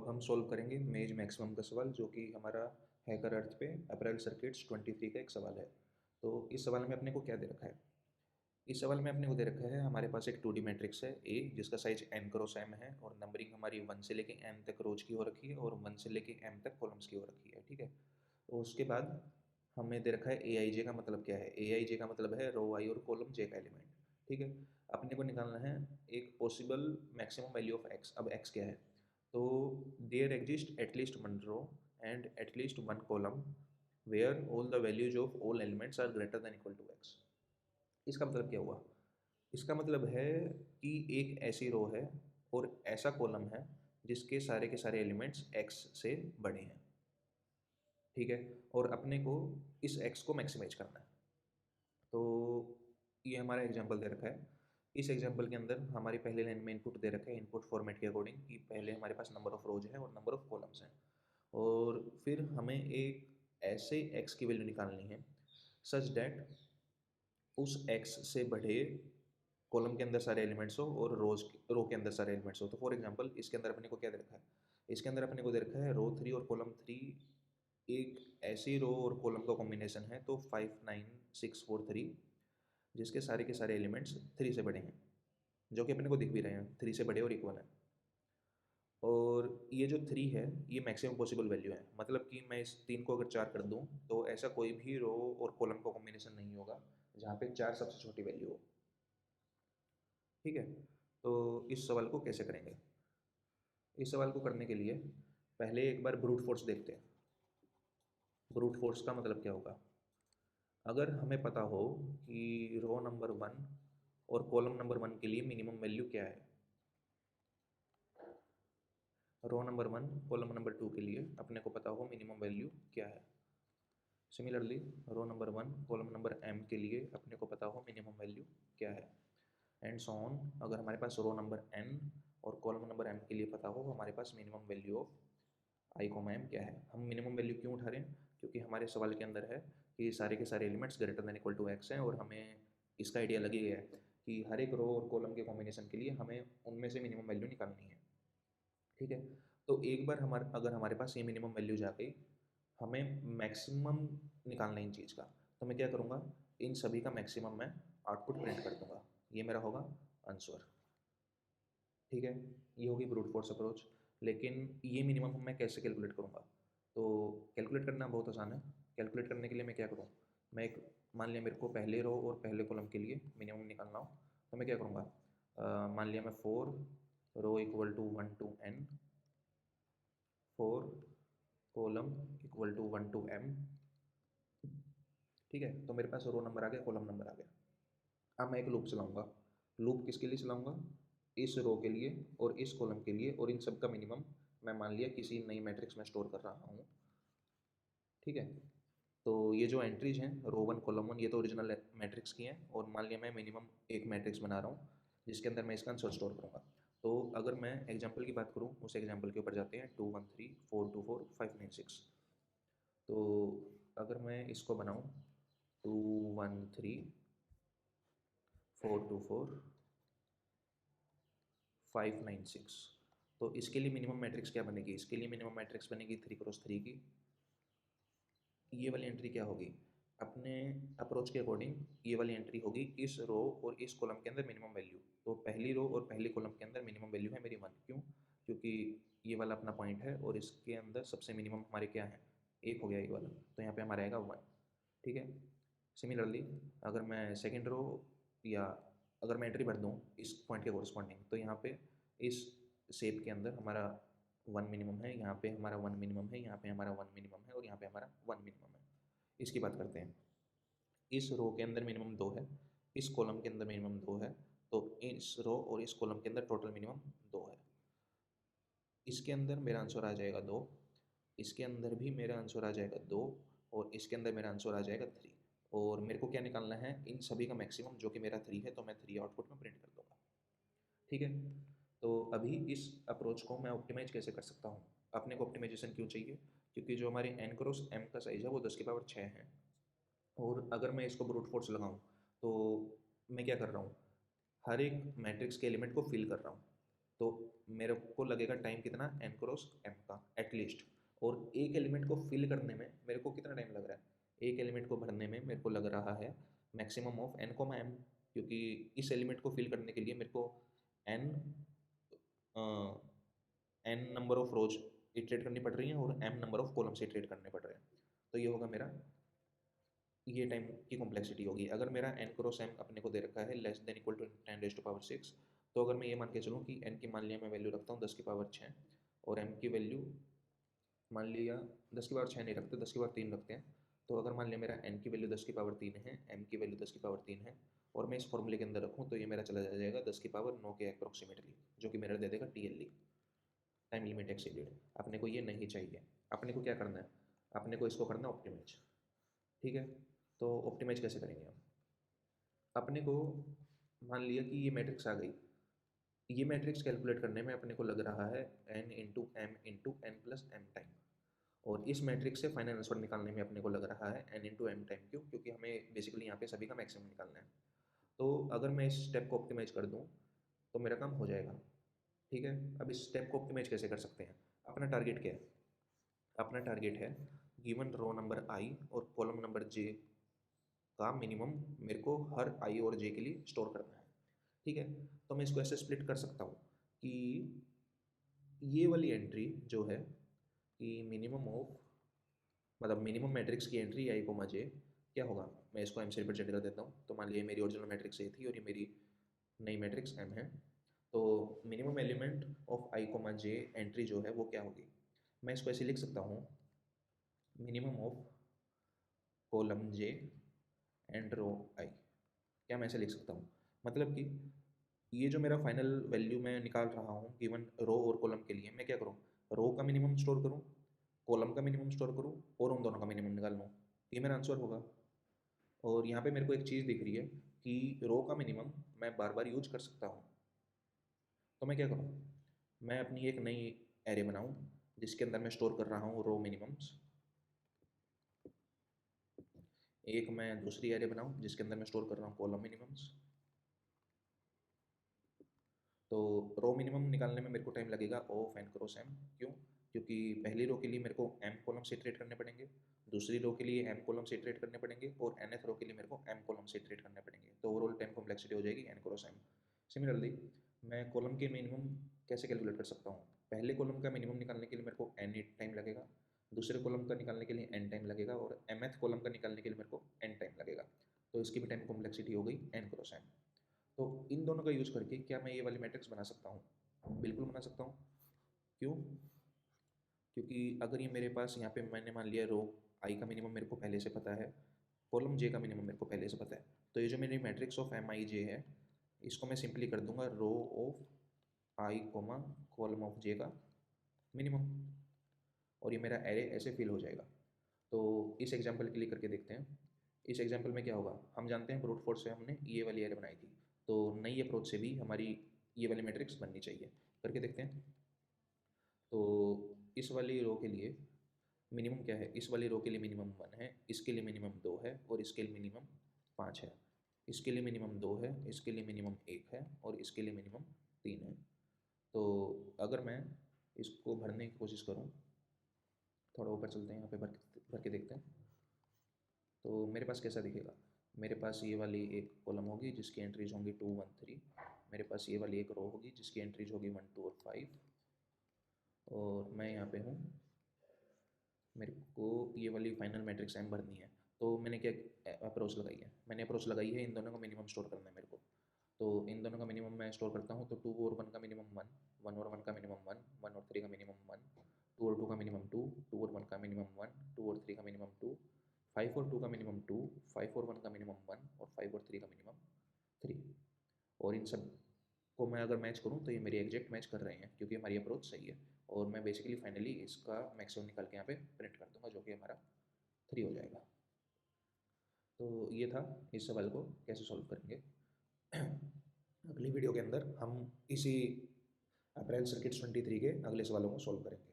अब हम सॉल्व करेंगे मेज मैक्सिमम का सवाल, जो कि हमारा हैकर अर्थ पे अप्रैल सर्किट्स 23 का एक सवाल है। तो इस सवाल में अपने को क्या दे रखा है? इस सवाल में अपने को दे रखा है, हमारे पास एक 2D मैट्रिक्स है ए, जिसका साइज n क्रॉस m है और नंबरिंग हमारी 1 से लेके m तक रोज की हो रखी है और 1 से लेके m तक कॉलम्स की हो रखी है। ठीक है, तो उसके बाद हमें दे रखा है ए आई जे का मतलब क्या है? ए आई जे का मतलब है रो आई और कॉलम जे का एलिमेंट। ठीक है, अपने को निकालना है एक possible maximum value of X. अब एक्स क्या है? तो there exist at least one row and at least one column where all the values of all elements are greater than equal to X. इसका मतलब क्या हुआ? इसका मतलब है कि एक ऐसी रो है और ऐसा कॉलम है जिसके सारे के सारे एलिमेंट्स x से बड़े हैं। ठीक है, और अपने को इस x को मैक्सिमाइज करना है। तो ये हमारा एग्जांपल दे रखा है। इस एग्जांपल के अंदर हमारी पहले लाइन में इनपुट दे रखा है, इनपुट फॉर्मेट के अकॉर्डिंग, कि पहले हमारे पास नंबर ऑफ रोज है और नंबर ऑफ कॉलम्स हैं। और फिर हमें एक ऐसे x की वैल्यू निकालनी है सच दैट उस x से बढ़े कॉलम के अंदर सारे एलिमेंट्स हो और रो के अंदर सारे एलिमेंट्स हो। तो फॉर एग्जांपल इसके अंदर अपने को क्या दे रखा है? इसके अंदर अपने को दे रखा है रो 3 और कॉलम 3 एक ऐसी रो और कॉलम का कॉम्बिनेशन है, तो 5 9 6 4 3, जिसके सारे के सारे एलिमेंट्स 3 से बड़े हैं, जो कि अपने को दिख भी रहे हैं 3 से बड़े और इक्वल है। और ये जो 3 है ये मैक्सिमम पॉसिबल वैल्यू है, मतलब कि मैं इस 3 को अगर 4 कर दूं तो ऐसा कोई भी रो और कॉलम का कॉम्बिनेशन नहीं होगा जहाँ पे 4 सबसे छोटी वैल्यू हो। ठीक है, तो इस सवाल को कैसे करेंगे? इस सवाल को करने के लिए पहले एक बार ब्रूट फोर्स देखते हैं। ब्रूट फोर्स का मतलब क्या होगा? अगर हमें पता हो कि रो नंबर 1 और कॉलम नंबर 1 के लिए मिनिमम वैल्यू क्या है, रो नंबर 1 कॉलम नंबर 2 के लिए अपने को पता हो मिनिमम वैल्यू क्या है। Similarly row number 1 column number m के लिए अपने को पता हो मिनिमम वैल्यू क्या है, एंड सो ऑन। अगर हमारे पास रो नंबर n और कॉलम नंबर m के लिए पता हो हमारे पास minimum value of I comma M क्या है। हम मिनिमम वैल्यू क्यों उठा रहे हैं? क्योंकि हमारे सवाल के अंदर है कि सारे के सारे elements greater than equal to X हैं और हमें इसका आइडिया लग ही गया है कि हर एक रो और कॉलम के कॉम्बिनेशन के लिए हमें उनमें से मिनिमम वैल्यू निकालनी है। ठीक है, तो एक बार अगर हमारे पास ये मिनिमम वैल्यू जा गई, हमें मैक्सिमम निकालना है इन चीज़ का। तो मैं क्या करूँगा, इन सभी का मैक्सिमम मैं आउटपुट प्रिंट कर दूंगा, ये मेरा होगा आंसर। ठीक है, ये होगी ब्रूट फोर्स अप्रोच। लेकिन ये मिनिमम मैं कैसे कैलकुलेट करूँगा? तो कैलकुलेट करना बहुत आसान है। कैलकुलेट करने के लिए मैं क्या करूँ, मैं एक, मान लिया मेरे को पहले रो और पहले कॉलम के लिए मिनिमम निकालना हो, तो मैं क्या करूँगा, मान लिया मैं 4 row equal to 1 to n, 4 column equal to 1 to m। ठीक है, तो मेरे पास रो नंबर आ गया, कॉलम नंबर आ गया। अब मैं एक लूप चलाऊंगा। लूप किसके लिए चलाऊंगा? इस रो के लिए और इस कॉलम के लिए, और इन सब का मिनिमम मैं मान लिया किसी नई मैट्रिक्स में स्टोर कर रहा हूँ। ठीक है, तो ये जो एंट्रीज हैं रो 1 कॉलम 1 ये तो ओरिजिनल मैट्रिक्स की हैं, और मान लिया मैं मिनिमम एक मैट्रिक्स बना रहा हूँ जिसके अंदर मैं इसका आंसर स्टोर करूँगा। तो अगर मैं एग्जाम्पल की बात करूँ, उस एग्जाम्पल के ऊपर जाते हैं 2 1 3 4 2 4 5 9 6। तो अगर मैं इसको बनाऊँ 2 1 3 4 2 4 5 9 6, तो इसके लिए मिनिमम मैट्रिक्स क्या बनेगी? इसके लिए मिनिमम मैट्रिक्स बनेगी 3 क्रॉस 3 की। ये वाली एंट्री क्या होगी? अपने अप्रोच के अकॉर्डिंग ये वाली एंट्री होगी इस रो और इस कॉलम के अंदर मिनिमम वैल्यू। तो पहली रो और पहले कॉलम के अंदर मिनिमम वैल्यू है मेरी 1। क्यों? क्योंकि ये वाला अपना पॉइंट है और इसके अंदर सबसे मिनिमम हमारे क्या है, एक हो गया ये वाला, तो यहाँ पे हमारा आएगा 1। ठीक है, सिमिलरली अगर मैं सेकेंड रो या अगर मैं एंट्री भर दूँ इस पॉइंट के कोरस्पॉन्डिंग, तो यहाँ पे इस शेप के अंदर हमारा 1 मिनिमम है, यहाँ पे हमारा 1 मिनिमम है, यहाँ पे हमारा 1 मिनिमम है और यहाँ पे हमारा 1 मिनिमम है। इसकी बात करते हैं। इस रो के अंदर मिनिमम 2 है, इस कॉलम के अंदर मिनिमम 2 है, तो इस रो और इस कॉलम के अंदर टोटल मिनिमम 2 है। इसके अंदर मेरा आंसर आ जाएगा 2, इसके अंदर भी मेरा आंसर आ जाएगा 2, और इसके अंदर मेरा आंसर आ जाएगा 3। और मेरे को क्या निकालना है? इन सभी का मैक्सिमम, जो कि मेरा 3 है, तो मैं 3 आउटपुट में प्रिंट कर दूंगा। ठीक है, तो अभी इस अप्रोच को मैं ऑप्टिमाइज कैसे कर सकता हूँ? अपने को ऑप्टिमाइजेशन क्यों चाहिए? क्योंकि जो हमारे n क्रॉस m का साइज है वो 10 की पावर 6 है, और अगर मैं इसको ब्रूट फोर्स लगाऊं तो मैं क्या कर रहा हूँ, हर एक मैट्रिक्स के एलिमेंट को फिल कर रहा हूँ। तो मेरे को लगेगा टाइम कितना, n क्रॉस m का एटलीस्ट। और एक एलिमेंट को फिल करने में मेरे को कितना टाइम लग रहा है, एक एलिमेंट को भरने में मेरे को लग रहा है maximum of n comma m, क्योंकि इस एलिमेंट को फिल करने के लिए मेरे को n n number of rose iterate करनी पड़ रही हैं और m number of columns iterate करने पड़ रहे हैं। तो ये होगा मेरा, ये टाइम की कॉम्प्लेक्सिटी होगी। अगर मेरा n क्रॉस m अपने को दे रखा है लेस देन इक्वल टू 10⁻⁶, तो अगर मैं ये मान के चलूँ कि n की मान लिया मैं वैल्यू रखता हूँ 10⁻⁶, और m की वैल्यू मान लिया 10⁻⁶ नहीं रखते, 10⁻³ रखते हैं। तो अगर मान लिया मेरा n की वैल्यू 10⁻³ है, m की वैल्यू 10⁻³ है, और मैं इस फॉर्मूले के अंदर रखूँ, तो ये मेरा चला जाएगा 10⁹ के अप्रोक्सीमेटली, जो कि मेरा दे देगा TLE, टाइम लिमिट एक्सीडेड। अपने को ये नहीं चाहिए। अपने को क्या करना है, अपने को इसको करना है ऑप्टिमाइज। ठीक है, तो ऑप्टिमाइज कैसे करेंगे हम, अपने को मान लिया कि ये मैट्रिक्स आ गई। ये मैट्रिक्स कैलकुलेट करने में अपने को लग रहा है n into M into N plus M time, और इस मैट्रिक्स से फाइनल आंसर निकालने में अपने को लग रहा है n इंटू एम टाइम। क्यों? क्योंकि हमें बेसिकली यहाँ पे सभी का मैक्सिमम निकालना है। तो अगर मैं इस स्टेप को ऑप्टिमाइज कर दूँ तो मेरा काम हो जाएगा। ठीक है, अब इस स्टेप को ऑप्टिमाइज कैसे कर सकते हैं, अपना टारगेट क्या है, अपना टारगेट है गिवन रो नंबर i और कॉलम नंबर j का मिनिमम मेरे को हर i और j के लिए स्टोर करना है। ठीक है, तो मैं इसको ऐसे स्प्लिट कर सकता हूँ कि ये वाली एंट्री जो है कि मिनिमम ऑफ, मतलब मिनिमम मैट्रिक्स की एंट्री आई को j क्या होगा, मैं इसको m से रिप्रेजेंट कर देता हूँ। तो मान लीजिए मेरी ओरिजिनल मैट्रिक्स ए थी और ये मेरी नई मैट्रिक्स m है। तो minimum element of i j entry जो है वो क्या होगी, मैं इसको ऐसे लिख सकता हूँ, minimum of column j and row i। क्या मैं ऐसे लिख सकता हूँ, मतलब कि ये जो मेरा फाइनल वैल्यू मैं निकाल रहा हूँ गिवन रो और कॉलम के लिए, मैं क्या करूँ, रो का मिनिमम स्टोर करूँ, कॉलम का मिनिमम स्टोर करूँ और उन दोनों का मिनिमम निकाल लूँ, ये मेरा आंसर होगा। और यहाँ पे मेरे को एक चीज़ दिख रही है कि रो का मिनिमम मैं बार बार यूज कर सकता हूँ। तो मैं क्या करूँ, मैं अपनी एक नई एरे बनाऊँ जिसके अंदर मैं स्टोर कर रहा हूँ रो मिनिमम्स, एक मैं दूसरी एरे बनाऊँ जिसके अंदर मैं स्टोर कर रहा हूँ कॉलम मिनिमम्स। तो रो मिनिमम निकालने में मेरे को टाइम लगेगा ऑफ n क्रॉस m। क्यों? क्योंकि पहली रो के लिए मेरे को m कॉलम से इटरेट करने पड़ेंगे, दूसरी रो के लिए m कॉलम से इटरेट करने पड़ेंगे, और nth रो के लिए मेरे को m कॉलम से इटरेट करने पड़ेंगे। तो ओवरऑल टाइम कॉम्प्लेक्सिटी हो जाएगी n क्रॉस m। सिमिलरली मैं कॉलम के मिनिमम कैसे कैलकुलेट कर सकता हूँ, पहले कॉलम का मिनिमम निकालने के लिए मेरे को n टाइम लगेगा, दूसरे कॉलम का निकालने के लिए n टाइम लगेगा, और mth कॉलम का निकालने के लिए मेरे को n टाइम लगेगा। तो इसकी भी टाइम कॉम्प्लेक्सिटी हो गई n क्रॉस m। तो इन दोनों का यूज़ करके क्या मैं ये वाली मैट्रिक्स बना सकता हूँ, बिल्कुल बना सकता हूँ। क्यों? क्योंकि अगर ये मेरे पास यहाँ पे मैंने मान लिया रो आई का मिनिमम मेरे को पहले से पता है, कॉलम जे का मिनिमम मेरे को पहले से पता है, तो ये जो मेरी matrix of M I J है, इसको मैं सिंपली कर दूंगा row of I comma column of J का मिनिमम, और ये मेरा एरे ऐसे फिल हो जाएगा। तो इस एग्जाम्पल के लिए करके देखते हैं। इस एग्जाम्पल में क्या होगा, हम जानते हैं ब्रूट फोर्स से हमने ये वाली एरे बनाई थी, तो नई अप्रोच से भी हमारी ये वाली मैट्रिक्स बननी चाहिए, करके देखते हैं। तो इस वाली रो के लिए मिनिमम क्या है, इस वाली रो के लिए मिनिमम 1 है, इसके लिए मिनिमम 2 है, और इसके लिए मिनिमम 5 है। इसके लिए मिनिमम 2 है, इसके लिए मिनिमम 1 है, और इसके लिए मिनिमम 3 है। तो अगर मैं इसको भरने की कोशिश करूँ, थोड़ा ऊपर चलते हैं, यहाँ पे भर के देखते हैं, तो मेरे पास कैसा दिखेगा। मेरे पास ये वाली एक कॉलम होगी जिसकी एंट्रीज होंगी 2 1 3, मेरे पास ये वाली एक रो होगी जिसकी एंट्रीज होगी 1 2 और 5, और मैं यहाँ पे हूँ, मेरे को ये वाली फाइनल मैट्रिक्स एम भरनी है। तो मैंने क्या अप्रोच लगाई है, मैंने अप्रोच लगाई है इन दोनों का मिनिमम स्टोर करना है मेरे को। तो इन दोनों का मिनिमम मैं स्टोर करता हूँ, तो 2 और 1 का मिनिमम 1, 1 और 1 का मिनिमम 1, 1 और 3 का मिनिमम 1, 2 और 2 का मिनिमम 2, 2 और 1 का मिनिमम 1, 2 और 3 का मिनिमम 2, 5 और 2 का मिनिमम 2, 5 और 1 का मिनिमम 1, और 5 और 3 का मिनिमम 3। और इन सब को मैं अगर मैच करूँ तो ये मेरी एग्जैक्ट मैच कर रहे हैं, क्योंकि हमारी अप्रोच सही है। और मैं बेसिकली फाइनली इसका मैक्सिमम निकाल के यहाँ पे प्रिंट कर दूंगा, जो कि हमारा 3 हो जाएगा। तो ये था इस सवाल को कैसे सॉल्व करेंगे। अगली वीडियो के अंदर हम इसी अप्रैल सर्किट्स 23 के अगले सवालों को सॉल्व करेंगे।